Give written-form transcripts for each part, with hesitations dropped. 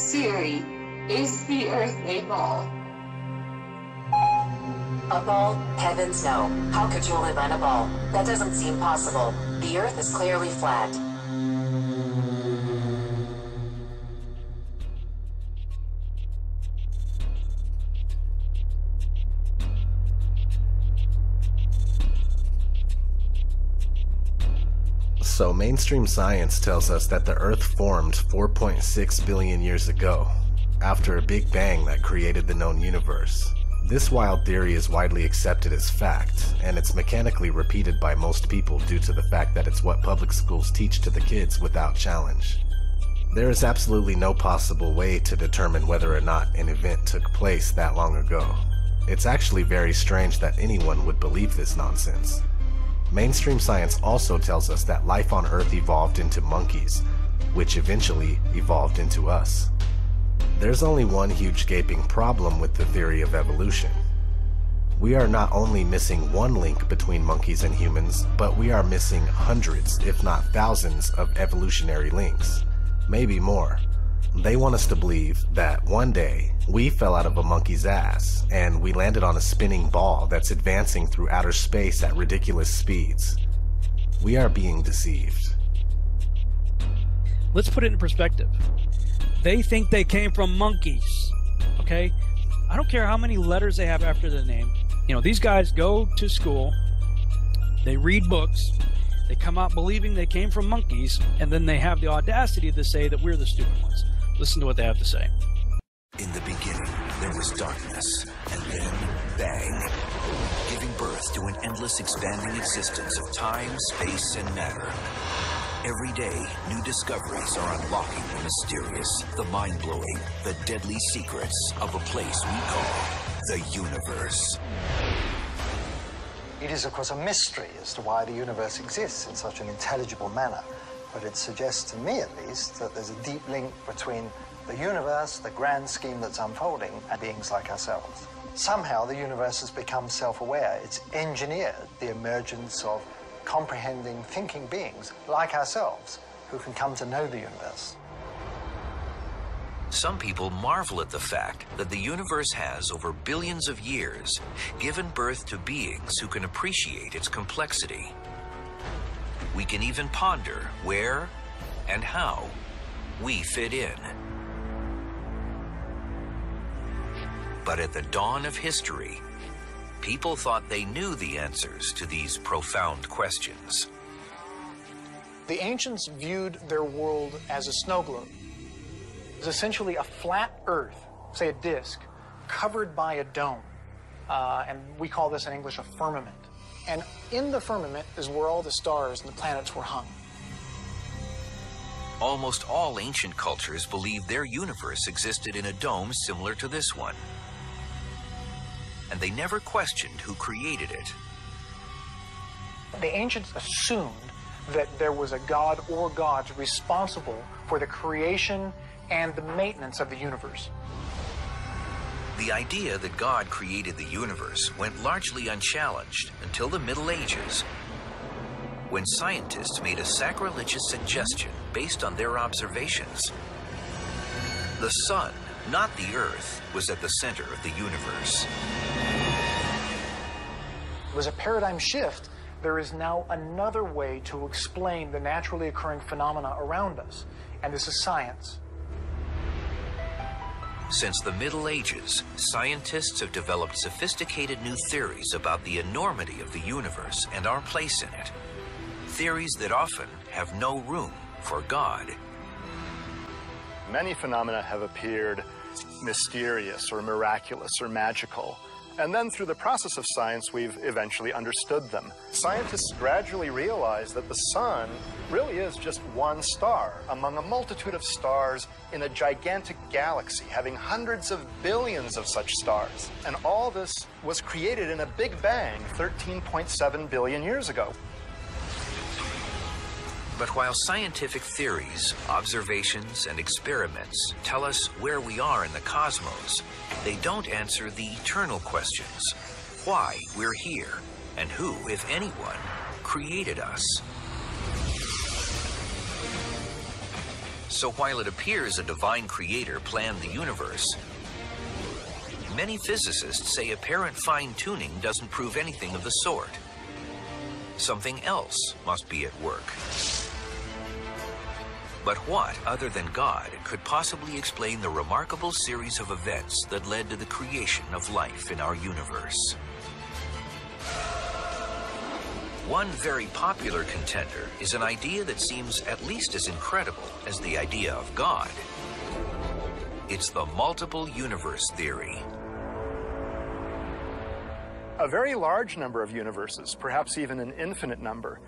Siri, is the Earth a ball? A ball? Heavens no. How could you live on a ball? That doesn't seem possible. The Earth is clearly flat. So mainstream science tells us that the Earth formed 4.6 billion years ago, after a big bang that created the known universe. This wild theory is widely accepted as fact, and it's mechanically repeated by most people due to the fact that it's what public schools teach to the kids without challenge. There is absolutely no possible way to determine whether or not an event took place that long ago. It's actually very strange that anyone would believe this nonsense. Mainstream science also tells us that life on Earth evolved into monkeys, which eventually evolved into us. There's only one huge gaping problem with the theory of evolution. We are not only missing one link between monkeys and humans, but we are missing hundreds, if not thousands, of evolutionary links. Maybe more. They want us to believe that one day we fell out of a monkey's ass and we landed on a spinning ball that's advancing through outer space at ridiculous speeds. We are being deceived. Let's put it in perspective. They think they came from monkeys, okay? I don't care how many letters they have after their name. You know, these guys go to school, they read books, they come out believing they came from monkeys, and then they have the audacity to say that we're the stupid ones. Listen to what they have to say. In the beginning, there was darkness, and then bang, giving birth to an endless expanding existence of time, space, and matter. Every day, new discoveries are unlocking the mysterious, the mind-blowing, the deadly secrets of a place we call the universe. It is, of course, a mystery as to why the universe exists in such an intelligible manner. But it suggests to me, at least, that there's a deep link between the universe, the grand scheme that's unfolding, and beings like ourselves. Somehow the universe has become self-aware. It's engineered the emergence of comprehending, thinking beings like ourselves who can come to know the universe. Some people marvel at the fact that the universe has, over billions of years, given birth to beings who can appreciate its complexity. We can even ponder where and how we fit in. But at the dawn of history, people thought they knew the answers to these profound questions. The ancients viewed their world as a snow globe. It was essentially a flat Earth, say a disk, covered by a dome. And we call this in English a firmament. And in the firmament is where all the stars and the planets were hung. Almost all ancient cultures believed their universe existed in a dome similar to this one. And they never questioned who created it. The ancients assumed that there was a god or gods responsible for the creation and the maintenance of the universe. The idea that God created the universe went largely unchallenged until the Middle Ages, when scientists made a sacrilegious suggestion based on their observations. The sun, not the Earth, was at the center of the universe. It was a paradigm shift. There is now another way to explain the naturally occurring phenomena around us, and this is science. Since the Middle Ages, scientists have developed sophisticated new theories about the enormity of the universe and our place in it. Theories that often have no room for God. Many phenomena have appeared mysterious or miraculous or magical. And then through the process of science, we've eventually understood them. Scientists gradually realized that the sun really is just one star among a multitude of stars in a gigantic galaxy, having hundreds of billions of such stars. And all this was created in a big bang 13.7 billion years ago. But while scientific theories, observations, and experiments tell us where we are in the cosmos, they don't answer the eternal questions: why we're here, and who, if anyone, created us. So while it appears a divine creator planned the universe, many physicists say apparent fine-tuning doesn't prove anything of the sort. Something else must be at work. But what, other than God, could possibly explain the remarkable series of events that led to the creation of life in our universe? One very popular contender is an idea that seems at least as incredible as the idea of God. It's the multiple universe theory. A very large number of universes, perhaps even an infinite number,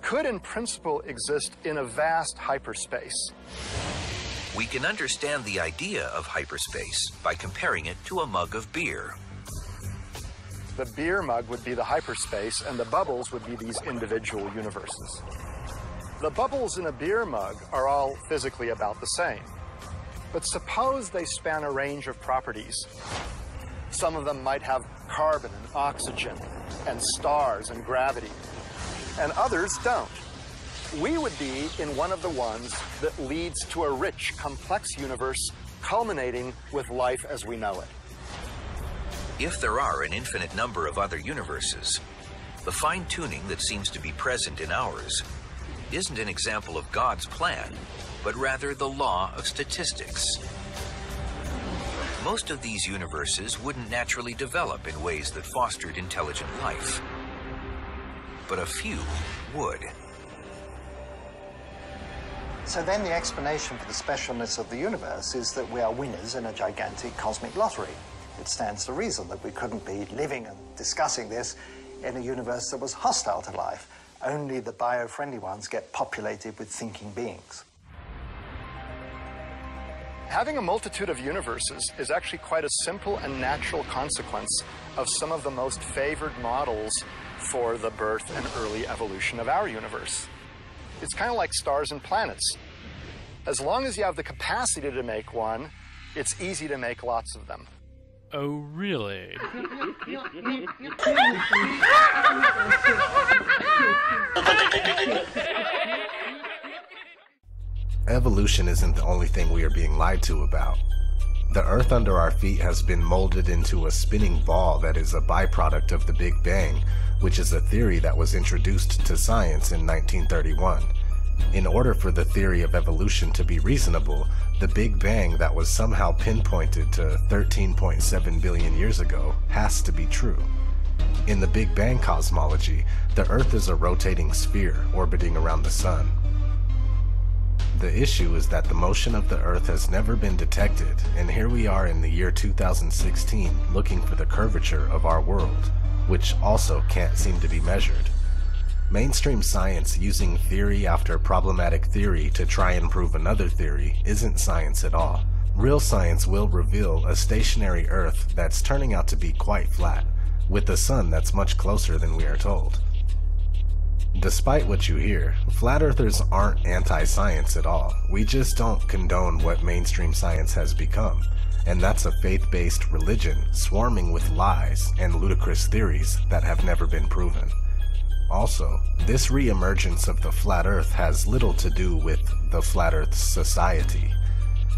could in principle exist in a vast hyperspace. We can understand the idea of hyperspace by comparing it to a mug of beer. The beer mug would be the hyperspace, and the bubbles would be these individual universes. The bubbles in a beer mug are all physically about the same. But suppose they span a range of properties. Some of them might have carbon and oxygen, and stars and gravity, and others don't. We would be in one of the ones that leads to a rich, complex universe culminating with life as we know it. If there are an infinite number of other universes, the fine-tuning that seems to be present in ours isn't an example of God's plan, but rather the law of statistics. Most of these universes wouldn't naturally develop in ways that fostered intelligent life, but a few would. So then the explanation for the specialness of the universe is that we are winners in a gigantic cosmic lottery. It stands to reason that we couldn't be living and discussing this in a universe that was hostile to life. Only the bio-friendly ones get populated with thinking beings. Having a multitude of universes is actually quite a simple and natural consequence of some of the most favored models for the birth and early evolution of our universe. It's kind of like stars and planets. As long as you have the capacity to make one, it's easy to make lots of them. Oh, really? Evolution isn't the only thing we are being lied to about. The Earth under our feet has been molded into a spinning ball that is a byproduct of the Big Bang, which is a theory that was introduced to science in 1931. In order for the theory of evolution to be reasonable, the Big Bang that was somehow pinpointed to 13.7 billion years ago has to be true. In the Big Bang cosmology, the Earth is a rotating sphere orbiting around the Sun. The issue is that the motion of the Earth has never been detected, and here we are in the year 2016 looking for the curvature of our world, which also can't seem to be measured. Mainstream science using theory after problematic theory to try and prove another theory isn't science at all. Real science will reveal a stationary Earth that's turning out to be quite flat, with a sun that's much closer than we are told. Despite what you hear, flat earthers aren't anti-science at all. We just don't condone what mainstream science has become, and that's a faith-based religion swarming with lies and ludicrous theories that have never been proven. Also, this re-emergence of the flat earth has little to do with the Flat Earth Society.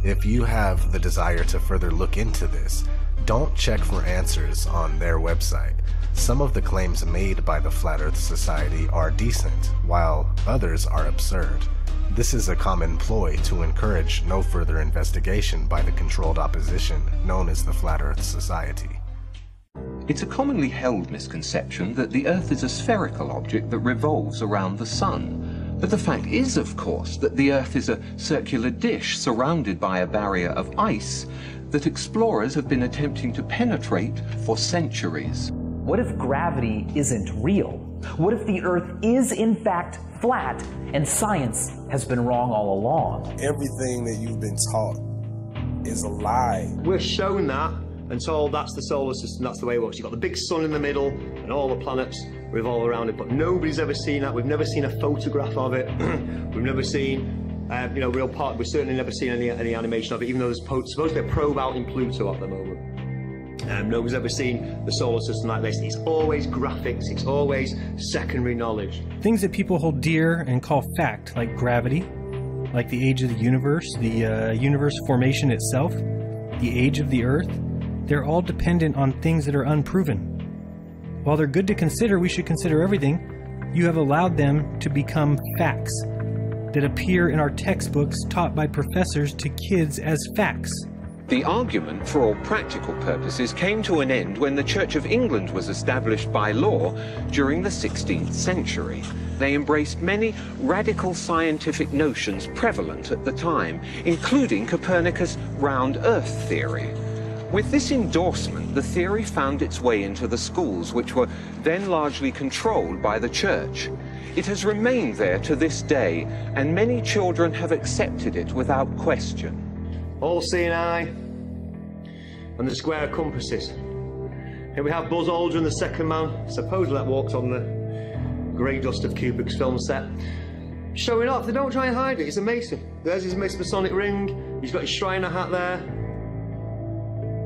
If you have the desire to further look into this, don't check for answers on their website. Some of the claims made by the Flat Earth Society are decent, while others are absurd. This is a common ploy to encourage no further investigation by the controlled opposition known as the Flat Earth Society. It's a commonly held misconception that the Earth is a spherical object that revolves around the Sun. But the fact is, of course, that the Earth is a circular dish surrounded by a barrier of ice that explorers have been attempting to penetrate for centuries. What if gravity isn't real? What if the Earth is in fact flat and science has been wrong all along? Everything that you've been taught is a lie. We're shown that and told that's the solar system, that's the way it works. You've got the big sun in the middle and all the planets revolve around it, but nobody's ever seen that. We've never seen a photograph of it. We've never seen, real part. We've certainly never seen any animation of it, even though there's supposed to be a probe out in Pluto at the moment. Nobody's ever seen the solar system like this. It's always graphics, it's always secondary knowledge. Things that people hold dear and call fact, like gravity, like the age of the universe formation itself, the age of the Earth, they're all dependent on things that are unproven. While they're good to consider, we should consider everything. You have allowed them to become facts that appear in our textbooks taught by professors to kids as facts. The argument, for all practical purposes, came to an end when the Church of England was established by law during the 16th century. They embraced many radical scientific notions prevalent at the time, including Copernicus' round Earth theory. With this endorsement, the theory found its way into the schools, which were then largely controlled by the Church. It has remained there to this day, and many children have accepted it without question. All-seeing eye and the square compasses. Here we have Buzz Aldrin, the second man, supposedly that walks on the grey dust of Kubrick's film set, showing off. They don't try and hide it. He's a Mason. There's his Masonic ring. He's got his Shriner hat there.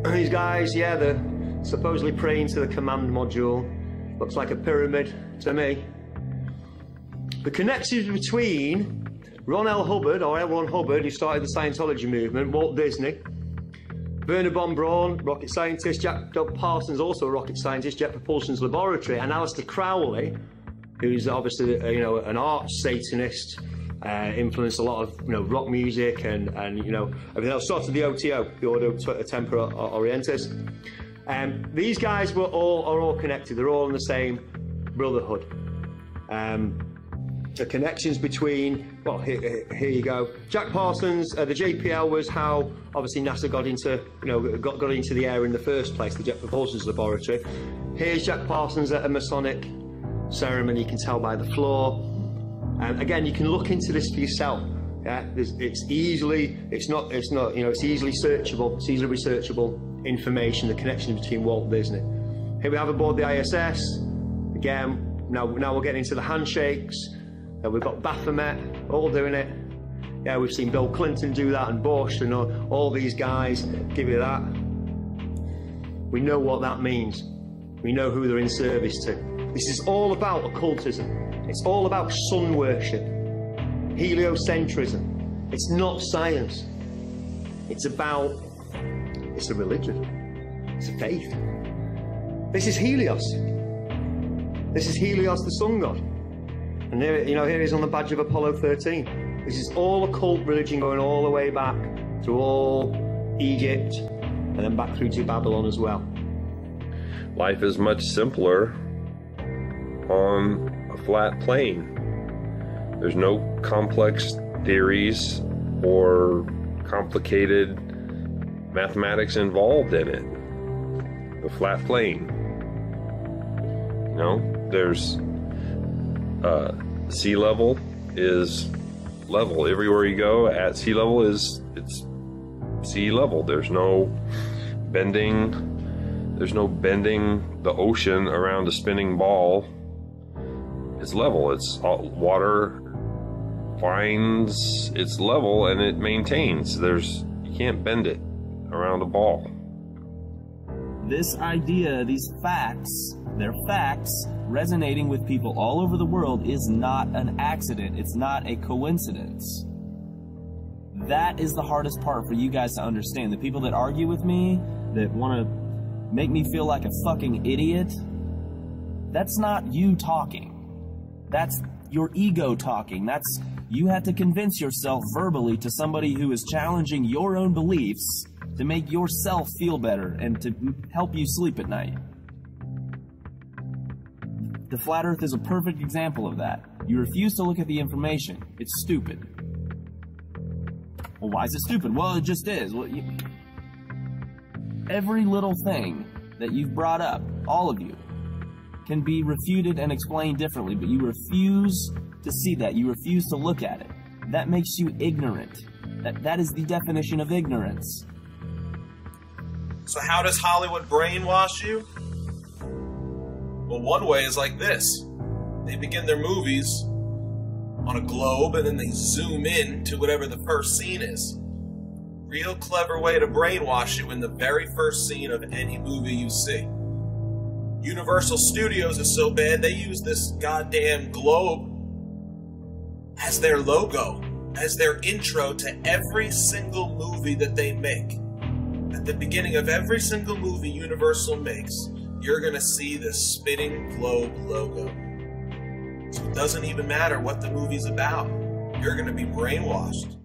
And these guys, yeah, they're supposedly praying to the command module. Looks like a pyramid to me. The connections between Ron L. Hubbard, or L. Ron Hubbard, who started the Scientology movement, Walt Disney, Werner von Braun, rocket scientist, Jack Parsons, also a rocket scientist, Jet Propulsion's laboratory, and Aleister Crowley, who's obviously an art Satanist, influenced a lot of rock music and everything else. Started the OTO, the Ordo Tempora Orientis. These guys are all connected. They're all in the same brotherhood. The connections between, well, here you go. Jack Parsons, the JPL was how obviously NASA got into got into the air in the first place, the Jet Propulsion's laboratory. Here's Jack Parsons at a Masonic ceremony. You can tell by the floor. Again, you can look into this for yourself. Yeah, it's easily searchable. It's easily researchable information. The connection between Walt Disney. Here we have aboard the ISS. Again, now we're getting into the handshakes. We've got Baphomet all doing it. Yeah, we've seen Bill Clinton do that, and Bush, and all these guys give you that. We know what that means. We know who they're in service to. This is all about occultism. It's all about sun worship, heliocentrism. It's not science. It's a religion. It's a faith. This is Helios. This is Helios, the sun god. And here he is on the badge of Apollo 13. This is all occult religion going all the way back through all Egypt and then back through to Babylon as well. Life is much simpler on a flat plane. There's no complex theories or complicated mathematics involved in it. The flat plane. There's sea level is level. Everywhere you go at sea level it's sea level. There's no bending the ocean around a spinning ball. It's level. It's water finds its level and it maintains. You can't bend it around a ball. This idea, these facts, they're facts, resonating with people all over the world is not an accident. It's not a coincidence. That is the hardest part for you guys to understand. The people that argue with me, that want to make me feel like a fucking idiot, that's not you talking. That's your ego talking. You have to convince yourself verbally to somebody who is challenging your own beliefs to make yourself feel better and to help you sleep at night. The flat earth is a perfect example of that. You refuse to look at the information. It's stupid. Well, why is it stupid? Well, it just is. Every little thing that you've brought up, all of you, can be refuted and explained differently, but you refuse to see that. You refuse to look at it. That makes you ignorant. That is the definition of ignorance. So how does Hollywood brainwash you? Well, one way is like this. They begin their movies on a globe and then they zoom in to whatever the first scene is. Real clever way to brainwash you in the very first scene of any movie you see. Universal Studios is so bad they use this goddamn globe as their logo. as their intro to every single movie that they make. At the beginning of every single movie Universal makes, you're going to see the spinning globe logo. So it doesn't even matter what the movie's about. You're going to be brainwashed.